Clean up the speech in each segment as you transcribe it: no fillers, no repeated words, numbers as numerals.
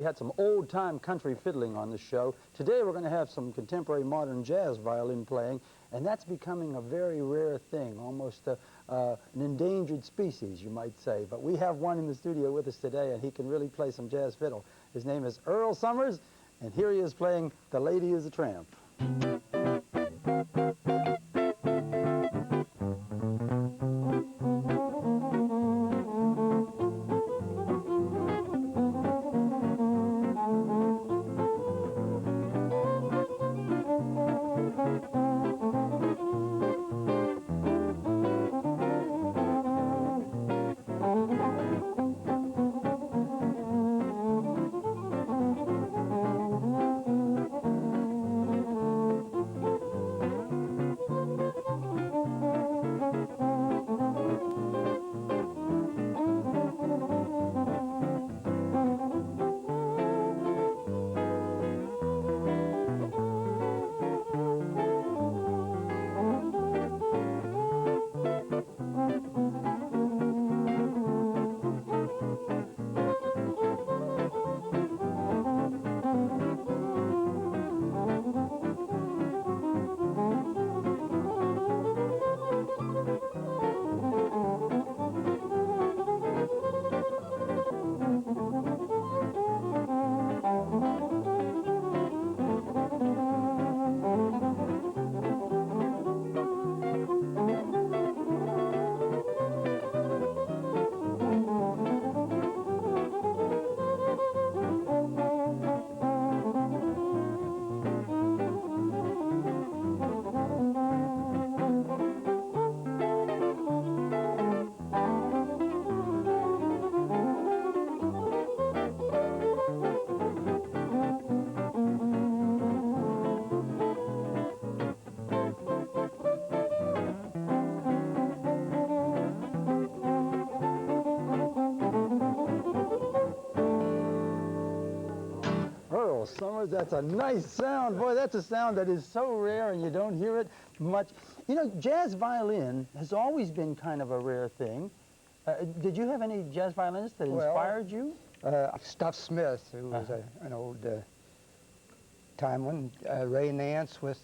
We had some old-time country fiddling on the show. Today we're going to have some contemporary modern jazz violin playing, and that's becoming a very rare thing, almost an endangered species, you might say. But we have one in the studio with us today, and he can really play some jazz fiddle. His name is Earl Summers, and here he is playing The Lady is a Tramp. Earl Summers, that's a nice sound. Boy, that's a sound that is so rare and you don't hear it much. You know, jazz violin has always been kind of a rare thing. Did you have any jazz violinists that inspired you? Stuff Smith, who was an old time one. Ray Nance with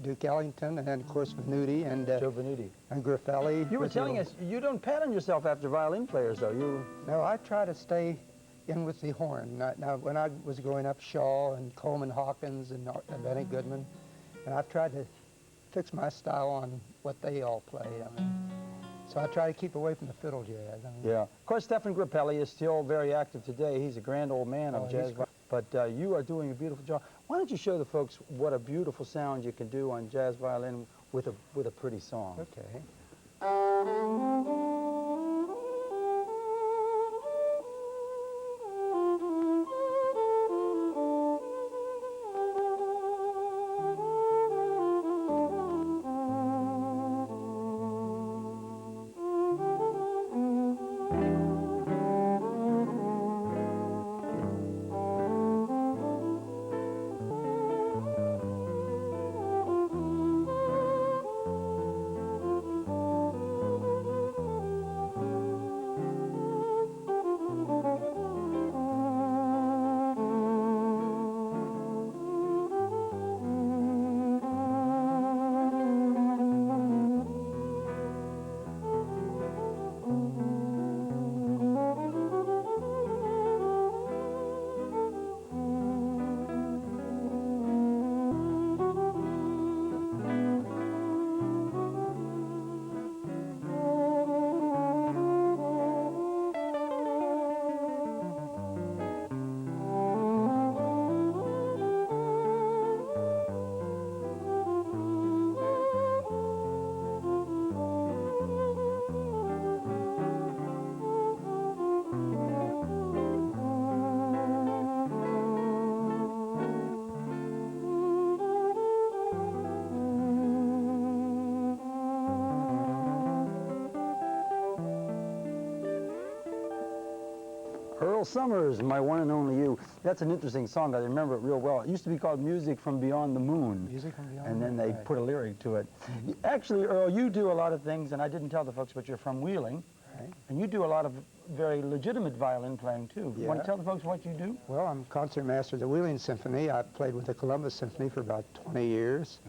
Duke Ellington, and then of course Venuti and Joe Venuti. And Graffelli. You were telling us you don't pattern yourself after violin players, though. No, I try to stay in with the horn. Now, when I was growing up, Shaw and Coleman Hawkins and Benny Goodman, and I've tried to fix my style on what they all played. I mean, so I try to keep away from the fiddle jazz. I mean, yeah. Of course, Stephen Grappelli is still very active today. He's a grand old man of jazz. But you are doing a beautiful job. Why don't you show the folks what a beautiful sound you can do on jazz violin with a pretty song? Okay. Earl Summers, My One and Only You. That's an interesting song. I remember it real well. It used to be called Music from Beyond the Moon. Music from Beyond And the then Moon, they right. put a lyric to it. Actually, Earl, you do a lot of things, and I didn't tell the folks, but you're from Wheeling. Right. And you do a lot of very legitimate violin playing too. You want to Yeah. tell the folks what you do? Well, I'm concert master of the Wheeling Symphony. I played with the Columbus Symphony for about 20 years.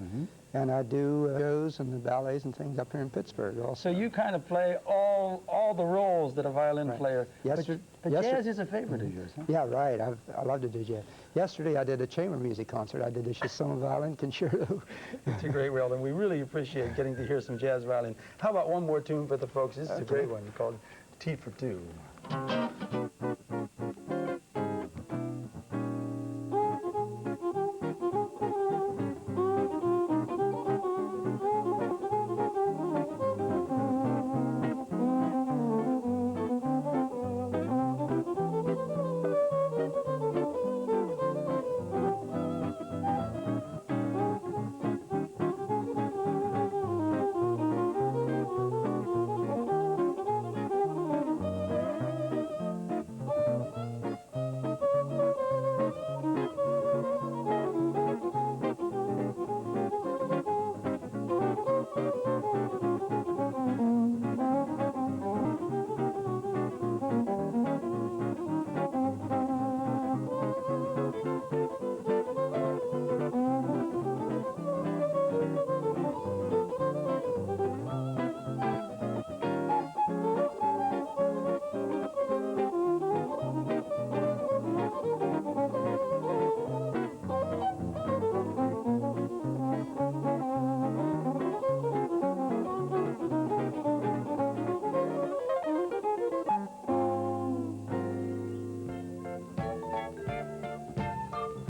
And I do shows and the ballets and things up here in Pittsburgh also. So you kind of play all the roles that a violin Right. player. Yesterday, But jazz is a favorite of yours, huh? Yeah, right. I love to do jazz. Yesterday I did a chamber music concert. I did a Chassone violin concerto. It's a great world, and we really appreciate getting to hear some jazz violin. How about one more tune for the folks? This is a great one called Tea for Two.